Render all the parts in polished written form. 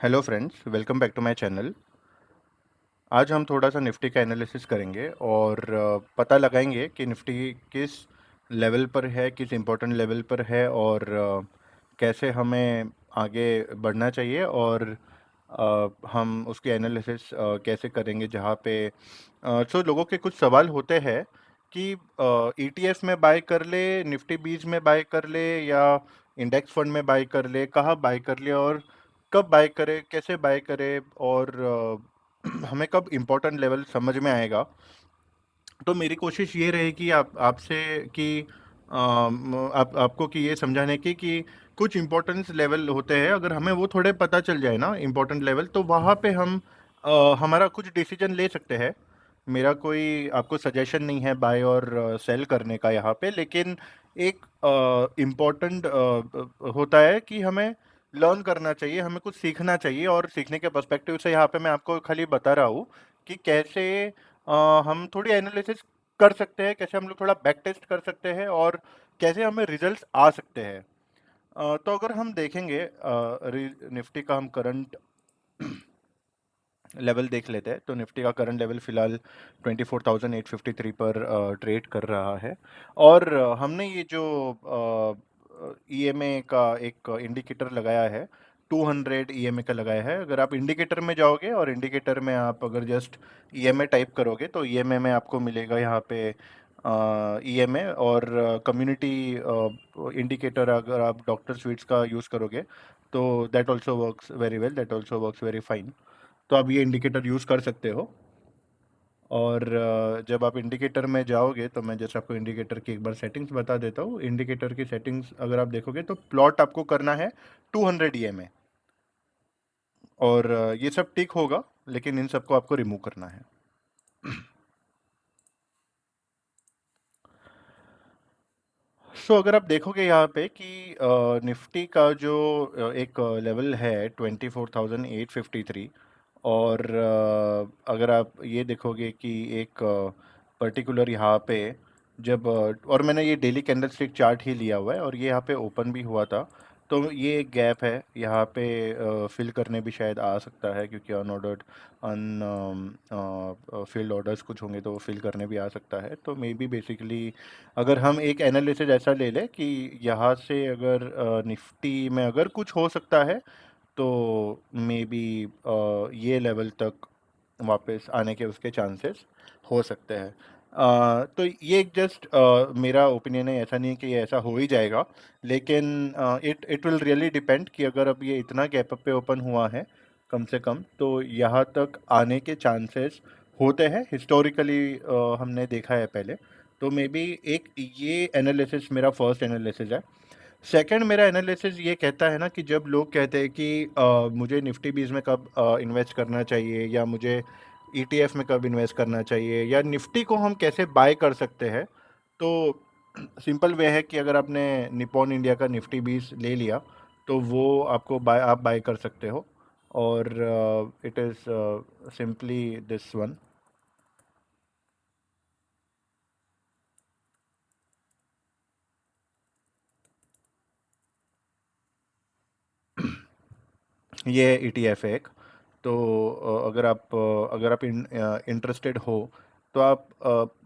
Hello friends, welcome back to my channel. आज हम थोड़ा सा निफ्टी का एनालिसिस करेंगे और पता लगाएंगे कि निफ्टी किस लेवल पर है, किस इम्पोर्टेंट लेवल पर है और कैसे हमें आगे बढ़ना चाहिए और हम उसकी एनालिसिस कैसे करेंगे जहाँ पे लोगों के कुछ सवाल होते हैं कि ईटीएफ में बाय कर ले, निफ्टी 20 में बाय कर ले या इंडेक्स फंड में बाय कर ले, कहाँ बाय कर ले और कब बाय करे, कैसे बाय करे और हमें कब इम्पोर्टेंट लेवल समझ में आएगा। तो मेरी कोशिश ये रहेगी आपसे कि आपको कि ये समझाने की कि कुछ इम्पोर्टेंस लेवल होते हैं, अगर हमें वो थोड़े पता चल जाए ना इम्पोर्टेंट लेवल, तो वहाँ पे हम हमारा कुछ डिसीजन ले सकते हैं। मेरा कोई आपको सजेशन नहीं है बाय और सेल करने का यहाँ पे, लेकिन एक इम्पोर्टेंट होता है कि हमें लर्न करना चाहिए, हमें कुछ सीखना चाहिए और सीखने के पर्सपेक्टिव से यहाँ पे मैं आपको खाली बता रहा हूँ कि कैसे हम थोड़ी एनालिसिस कर सकते हैं, कैसे हम लोग थोड़ा बैक टेस्ट कर सकते हैं और कैसे हमें रिजल्ट्स आ सकते हैं। तो अगर हम देखेंगे निफ्टी का हम करंट लेवल देख लेते हैं, तो निफ्टी का करंट लेवल फिलहाल 24,853 पर ट्रेड कर रहा है और हमने ये जो ईएमए का एक इंडिकेटर लगाया है, 200 ईएमए का लगाया है। अगर आप इंडिकेटर में जाओगे और इंडिकेटर में आप अगर जस्ट ईएमए टाइप करोगे तो ईएमए में आपको मिलेगा यहाँ पे ईएमए और कम्युनिटी इंडिकेटर। अगर आप डॉक्टर स्वीट्स का यूज़ करोगे तो that also works very well, that also works very fine. तो आप ये इंडिकेटर यूज़ कर सकते हो और जब आप इंडिकेटर में जाओगे तो मैं जैसे आपको इंडिकेटर की एक बार सेटिंग्स बता देता हूँ। इंडिकेटर की सेटिंग्स अगर आप देखोगे तो प्लॉट आपको करना है 200 ईएमए और ये सब टिक होगा, लेकिन इन सबको आपको रिमूव करना है। अगर आप देखोगे यहाँ पे कि निफ्टी का जो एक लेवल है 24,853 और अगर आप ये देखोगे कि एक पर्टिकुलर यहाँ पे जब और मैंने ये डेली कैंडलस्टिक चार्ट ही लिया हुआ है और ये यहाँ पे ओपन भी हुआ था, तो ये एक गैप है यहाँ पे। फिल करने भी शायद आ सकता है क्योंकि अनऑर्डर्ड फील्ड ऑर्डर्स कुछ होंगे तो वो फिल करने भी आ सकता है। तो मे बी बेसिकली अगर हम एक एनालिसिस ऐसा ले लें कि यहाँ से अगर निफ्टी में अगर कुछ हो सकता है तो मे बी ये लेवल तक वापस आने के उसके चांसेस हो सकते हैं। तो ये एक जस्ट मेरा ओपिनियन है, ऐसा नहीं है कि ये ऐसा हो ही जाएगा, लेकिन it it will really depend कि अगर अब ये इतना गैप अप पे ओपन हुआ है कम से कम, तो यहाँ तक आने के चांसेस होते हैं। हिस्टोरिकली हमने देखा है पहले। तो मे बी एक ये एनालिसिस मेरा फर्स्ट एनालिसिस है। सेकंड मेरा एनालिसिस ये कहता है ना कि जब लोग कहते हैं कि मुझे निफ्टी 20 में कब इन्वेस्ट करना चाहिए या मुझे ईटीएफ में कब इन्वेस्ट करना चाहिए या निफ्टी को हम कैसे बाय कर सकते हैं, तो सिंपल वे है कि अगर आपने निपॉन इंडिया का निफ्टी 20 ले लिया तो वो आपको आप बाय कर सकते हो और it is simply this one. ये ईटीएफ है एक। तो अगर आप इंटरेस्टेड हो तो आप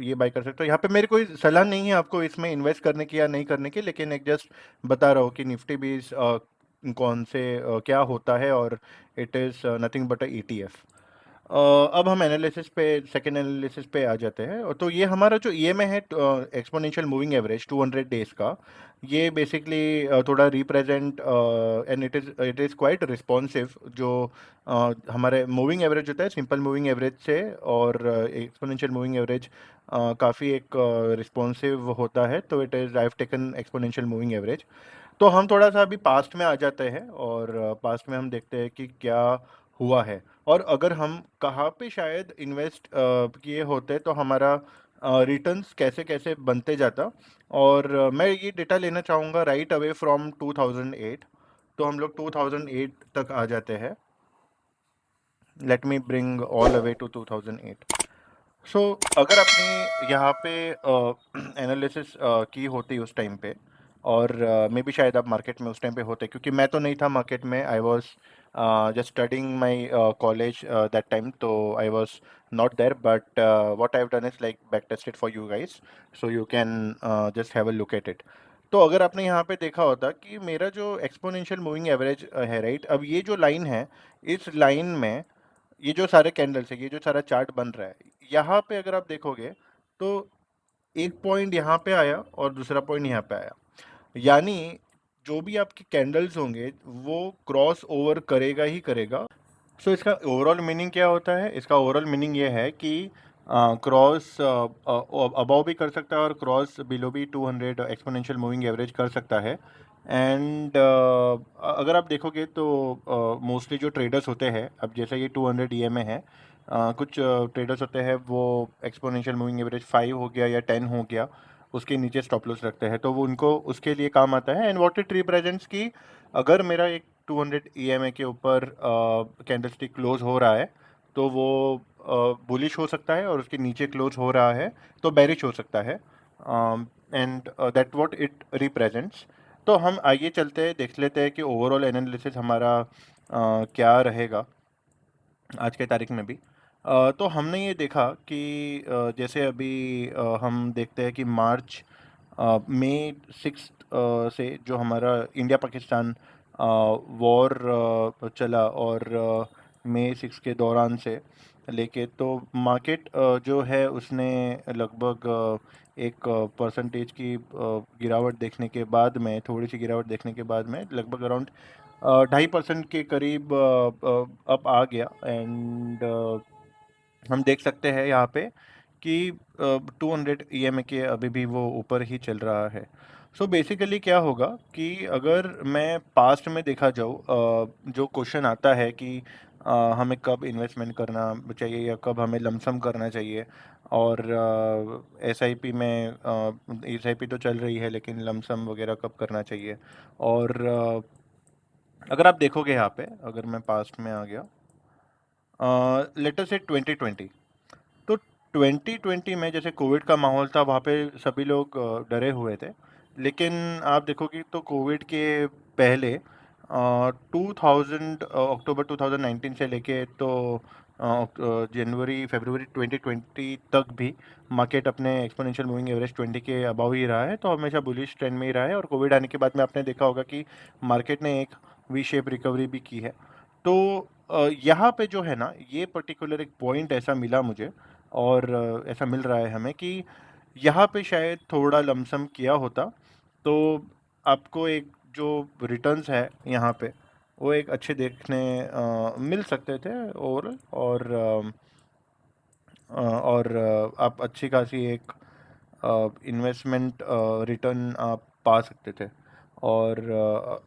ये बाय कर सकते हो। यहाँ पे मेरी कोई सलाह नहीं है आपको इसमें इन्वेस्ट करने की या नहीं करने की, लेकिन एक जस्ट बता रहा हूँ कि निफ्टी भी कौन से क्या होता है और it is nothing but a ETF. अब हम एनालिसिस पे सेकेंड एनालिसिस पे आ जाते हैं। और तो ये हमारा जो ईएमए है एक्सपोनेंशियल मूविंग एवरेज 200 डेज का, ये बेसिकली थोड़ा represent and it is quite responsive. जो हमारे मूविंग एवरेज होता है सिंपल मूविंग एवरेज से और एक्सपोनेंशियल मूविंग एवरेज काफ़ी एक रिस्पॉन्सिव होता है। तो it is I have taken exponential moving average. तो हम थोड़ा सा अभी पास्ट में आ जाते हैं और पास्ट में हम देखते हैं कि क्या हुआ है और अगर हम कहाँ पे शायद इन्वेस्ट किए होते तो हमारा रिटर्न्स कैसे कैसे बनते जाता। और मैं ये डेटा लेना चाहूँगा राइट अवे फ्रॉम 2008। तो हम लोग 2008 तक आ जाते हैं। Let me bring all away to 2008। So अगर आपने यहाँ पे एनालिसिस की होती उस टाइम पे और मे बी शायद आप मार्केट में उस टाइम पे होते, क्योंकि मैं तो नहीं था मार्केट में। I was just studying my college that time. So I was not there, but what I've done is like back tested for you guys, so you can just have a look at it. तो अगर आपने यहाँ पे देखा होता कि मेरा जो एक्सपोनेंशियल मूविंग एवरेज है, राइट, अब ये जो लाइन है, इस लाइन में ये जो सारे कैंडल्स है, ये जो सारा चार्ट बन रहा है, यहाँ पे अगर आप देखोगे तो एक पॉइंट यहाँ पे आया और दूसरा पॉइंट यहाँ पे आया, यानी जो भी आपके कैंडल्स होंगे वो क्रॉस ओवर करेगा ही करेगा। सो इसका ओवरऑल मीनिंग क्या होता है? इसका ओवरऑल मीनिंग ये है कि क्रॉस अबव भी कर सकता है और क्रॉस बिलो भी 200 एक्सपोनेंशियल मूविंग एवरेज कर सकता है। एंड अगर आप देखोगे तो मोस्टली जो ट्रेडर्स होते हैं, अब जैसे ये 200 EMA है, कुछ ट्रेडर्स होते हैं वो एक्सपोनेंशियल मूविंग एवरेज 5 हो गया या 10 हो गया, उसके नीचे स्टॉप लॉस रखते हैं, तो वो उनको उसके लिए काम आता है। एंड व्हाट इट रिप्रेजेंट्स की अगर मेरा एक 200 EMA के ऊपर कैंडलस्टिक क्लोज हो रहा है तो वो बुलिश हो सकता है, और उसके नीचे क्लोज हो रहा है तो बेरिश हो सकता है। And that what it represents. तो हम आइए चलते हैं, देख लेते हैं कि ओवरऑल एनालिसिस हमारा क्या रहेगा आज के तारीख में भी। तो हमने ये देखा कि जैसे अभी हम देखते हैं कि मार्च मई 6 से जो हमारा इंडिया पाकिस्तान वॉर चला, और मई 6 के दौरान से लेके तो मार्केट जो है उसने लगभग एक परसेंटेज की गिरावट देखने के बाद में, थोड़ी सी गिरावट देखने के बाद में लगभग अराउंड 2.5% के करीब अप आ गया। एंड हम देख सकते हैं यहाँ पे कि 200 EMA के अभी भी वो ऊपर ही चल रहा है। सो बेसिकली क्या होगा कि अगर मैं पास्ट में देखा जाऊँ, जो क्वेश्चन आता है कि हमें कब इन्वेस्टमेंट करना चाहिए या कब हमें लमसम करना चाहिए, और SIP में SIP तो चल रही है लेकिन लमसम वगैरह कब करना चाहिए। और अगर आप देखोगे यहाँ पे, अगर मैं पास्ट में आ गया, लेटर से 2020, तो 2020 में जैसे कोविड का माहौल था, वहाँ पे सभी लोग डरे हुए थे। लेकिन आप देखोगे तो कोविड के पहले 2000 अक्टूबर 2019 से लेके तो जनवरी फरवरी 2020 तक भी मार्केट अपने एक्सपोनेंशियल मूविंग एवरेज 20 के अबाव ही रहा है, तो हमेशा बुलिश ट्रेंड में ही रहा है। और कोविड आने के बाद में आपने देखा होगा कि मार्केट ने एक वी शेप रिकवरी भी की है। तो यहाँ पे जो है ना, ये पर्टिकुलर एक पॉइंट ऐसा मिला मुझे, और ऐसा मिल रहा है हमें कि यहाँ पे शायद थोड़ा लमसम किया होता तो आपको एक जो रिटर्न्स है यहाँ पे वो एक अच्छे देखने मिल सकते थे ओवरऑल। और आप अच्छी खासी एक इन्वेस्टमेंट रिटर्न आप पा सकते थे। और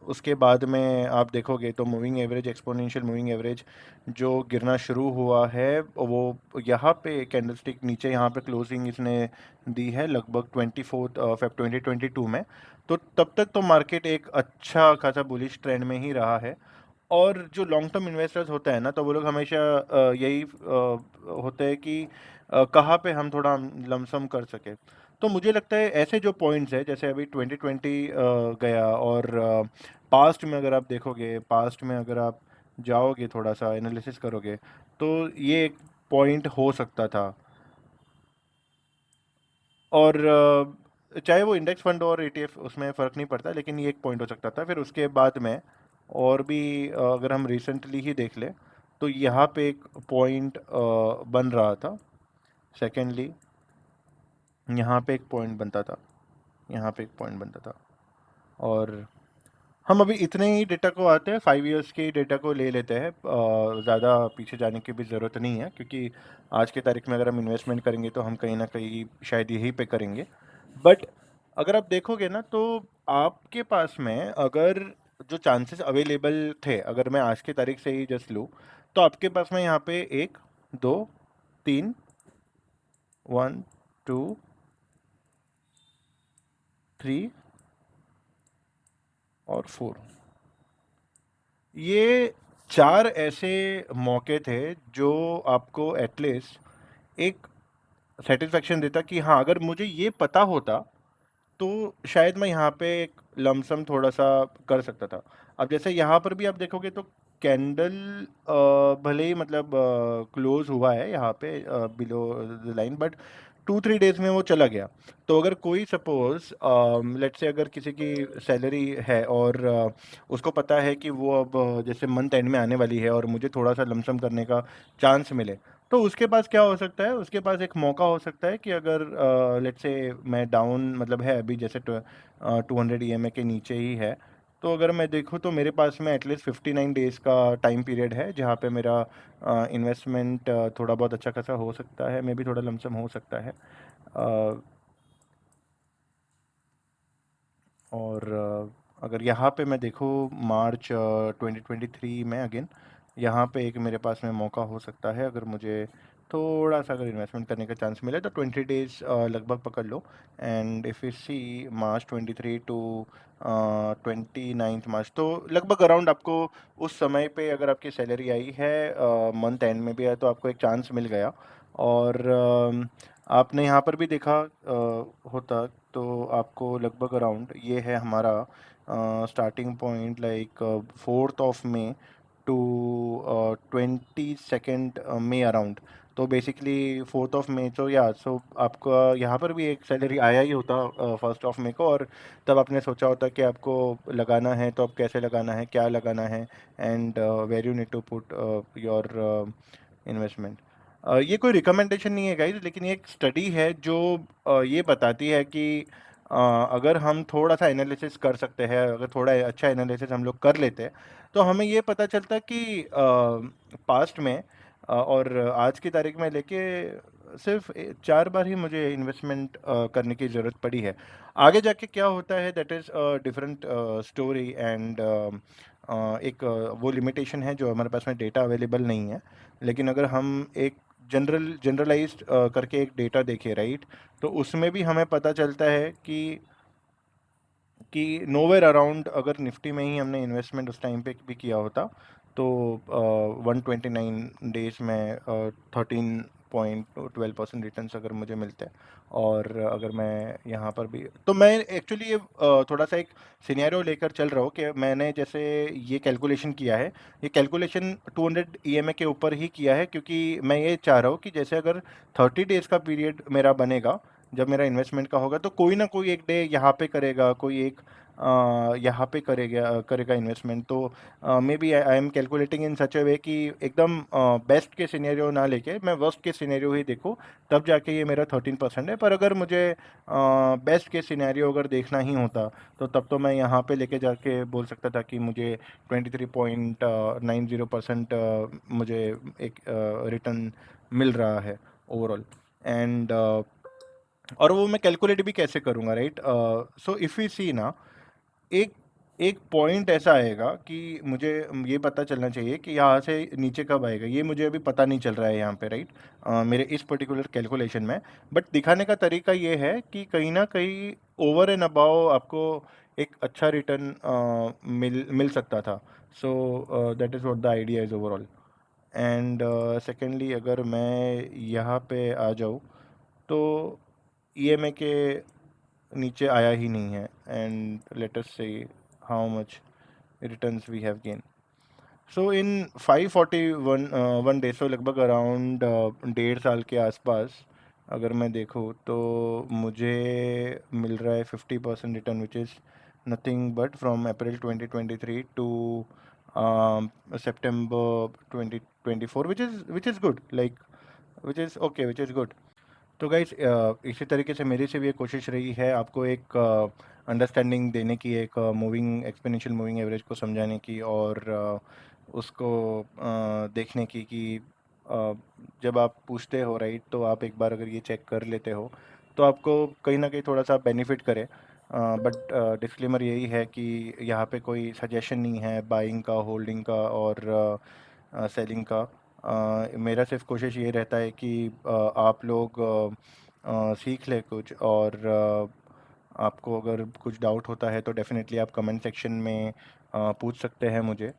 उसके बाद में आप देखोगे तो moving average, exponential moving average जो गिरना शुरू हुआ है, वो यहाँ पे कैंडलस्टिक नीचे यहाँ पे क्लोजिंग इसने दी है लगभग 24 Feb 2022 में। तो तब तक तो मार्केट एक अच्छा खासा बुलिश ट्रेंड में ही रहा है। और जो लॉन्ग टर्म इन्वेस्टर्स होते हैं ना, तो वो लोग हमेशा यही होते हैं कि कहाँ पे हम थोड़ा लमसम कर सके। तो मुझे लगता है ऐसे जो पॉइंट्स है, जैसे अभी 2020 गया, और पास्ट में अगर आप देखोगे, पास्ट में अगर आप जाओगे थोड़ा सा एनालिसिस करोगे, तो ये एक पॉइंट हो सकता था। और चाहे वो इंडेक्स फंड और ETF, उसमें फ़र्क नहीं पड़ता, लेकिन ये एक पॉइंट हो सकता था। फिर उसके बाद में और भी अगर हम रिसेंटली ही देख लें तो यहाँ पे एक पॉइंट बन रहा था। सेकेंडली यहाँ पे एक पॉइंट बनता था, यहाँ पे एक पॉइंट बनता था। और हम अभी इतने ही डेटा को आते हैं, 5 years के डेटा को ले लेते हैं, ज़्यादा पीछे जाने की भी ज़रूरत नहीं है, क्योंकि आज की तारीख में अगर हम इन्वेस्टमेंट करेंगे तो हम कहीं ना कहीं शायद यहीं पे करेंगे। बट अगर आप देखोगे ना, तो आपके पास में अगर जो चांसेस अवेलेबल थे, अगर मैं आज की तारीख से ही जस्ट लूँ, तो आपके पास में यहाँ पे 1 2 3 1 2 3 और 4, ये 4 ऐसे मौके थे जो आपको एटलीस्ट एक सेटिस्फेक्शन देता कि हाँ, अगर मुझे ये पता होता तो शायद मैं यहाँ पे एक लमसम थोड़ा सा कर सकता था। अब जैसे यहाँ पर भी आप देखोगे तो कैंडल भले ही मतलब क्लोज हुआ है यहाँ पे below the line, but 2-3 days में वो चला गया। तो अगर कोई सपोज लेट्स से अगर किसी की सैलरी है और उसको पता है कि वो अब जैसे मंथ एंड में आने वाली है और मुझे थोड़ा सा लमसम करने का चांस मिले, तो उसके पास क्या हो सकता है, उसके पास एक मौका हो सकता है कि अगर लेट्स से मैं डाउन मतलब है अभी जैसे 200 EMA के नीचे ही है, तो अगर मैं देखूँ तो मेरे पास में एटलीस्ट 59 डेज़ का टाइम पीरियड है जहाँ पे मेरा इन्वेस्टमेंट थोड़ा बहुत अच्छा खासा हो सकता है, मे भी थोड़ा लमसम हो सकता है। अ, और अगर यहाँ पे मैं देखूँ मार्च 2023 में अगेन यहाँ पे एक मेरे पास में मौका हो सकता है, अगर मुझे थोड़ा सा अगर इन्वेस्टमेंट करने का चांस मिले तो 20 डेज लगभग पकड़ लो। And if you see March 23 to 29 March, तो लगभग अराउंड आपको उस समय पे अगर आपकी सैलरी आई है मंथ एंड में भी है तो आपको एक चांस मिल गया। और आपने यहाँ पर भी देखा होता तो आपको लगभग अराउंड ये है हमारा starting point like 4 May to 22 May around. तो बेसिकली 4 मई, तो या सो आपका यहाँ पर भी एक सैलरी आया ही होता 1 मई को, और तब आपने सोचा होता कि आपको लगाना है तो अब कैसे लगाना है, क्या लगाना है, and where you need to put your investment. ये कोई रिकमेंडेशन नहीं है गाइज, लेकिन ये एक स्टडी है जो ये बताती है कि अगर हम थोड़ा सा एनालिसिस कर सकते हैं, अगर थोड़ा अच्छा एनालिसिस हम लोग कर लेते हैं, तो हमें ये पता चलता है कि पास्ट में और आज की तारीख में लेके सिर्फ 4 बार ही मुझे इन्वेस्टमेंट करने की ज़रूरत पड़ी है। आगे जाके क्या होता है that is different story, and एक वो लिमिटेशन है जो हमारे पास में डेटा अवेलेबल नहीं है। लेकिन अगर हम एक जनरलाइज्ड करके एक डेटा देखें राइट, तो उसमें भी हमें पता चलता है कि नोवेयर अराउंड अगर निफ्टी में ही हमने इन्वेस्टमेंट उस टाइम पे भी किया होता तो 129 डेज में 13.12% रिटर्न्स अगर मुझे मिलते हैं। और अगर मैं यहाँ पर भी तो मैं एक्चुअली ये थोड़ा सा एक सिनेरियो लेकर चल रहा हूँ कि मैंने जैसे ये कैलकुलेशन किया है, ये कैलकुलेशन 200 EMA के ऊपर ही किया है, क्योंकि मैं ये चाह रहा हूँ कि जैसे अगर 30 डेज़ का पीरियड मेरा बनेगा जब मेरा इन्वेस्टमेंट का होगा, तो कोई ना कोई एक डे यहाँ पे करेगा, कोई एक यहाँ पे करेगा इन्वेस्टमेंट। तो maybe I am calculating in such a way कि एकदम बेस्ट के सिनेरियो ना लेके मैं वर्स्ट के सिनेरियो ही देखूँ, तब जाके ये मेरा 13% है। पर अगर मुझे बेस्ट के सिनेरियो अगर देखना ही होता तो तब तो मैं यहाँ पे लेके जाके बोल सकता था कि मुझे 23.90% मुझे एक रिटर्न मिल रहा है ओवरऑल। एंड और वो मैं कैलकुलेट भी कैसे करूँगा राइट। सो इफ़ यू सी ना, एक एक पॉइंट ऐसा आएगा कि मुझे ये पता चलना चाहिए कि यहाँ से नीचे कब आएगा, ये मुझे अभी पता नहीं चल रहा है यहाँ पे राइट, मेरे इस पर्टिकुलर कैलकुलेशन में। बट दिखाने का तरीका ये है कि कहीं ना कहीं ओवर एंड अबाव आपको एक अच्छा रिटर्न मिल सकता था। So that is what the idea is overall. And secondly अगर मैं यहाँ पे आ जाऊँ तो ईएमआई के नीचे आया ही नहीं है। And let us say how much returns we have gain. So in 541 one day, so लगभग अराउंड 1.5 साल के आसपास अगर मैं देखूँ तो मुझे मिल रहा है 50% return, which is nothing but from April 2023 to September 2024, which is good, like which is okay, which is good. तो गाइस इसी तरीके से मेरी से भी एक कोशिश रही है आपको एक अंडरस्टैंडिंग देने की, एक मूविंग एक्सपोनेंशियल मूविंग एवरेज को समझाने की, और उसको देखने की कि अ, जब आप पूछते हो राइट, तो आप एक बार अगर ये चेक कर लेते हो तो आपको कहीं ना कहीं थोड़ा सा बेनिफिट करे। बट डिस्क्लेमर यही है कि यहाँ पे कोई सजेशन नहीं है बाइंग का, होल्डिंग का और सेलिंग का। मेरा सिर्फ कोशिश ये रहता है कि आप लोग सीख ले कुछ, और आपको अगर कुछ डाउट होता है तो डेफिनेटली आप कमेंट सेक्शन में पूछ सकते हैं मुझे।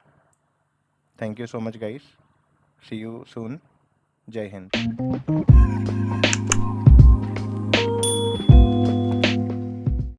Thank you so much guys, see you soon, जय हिंद।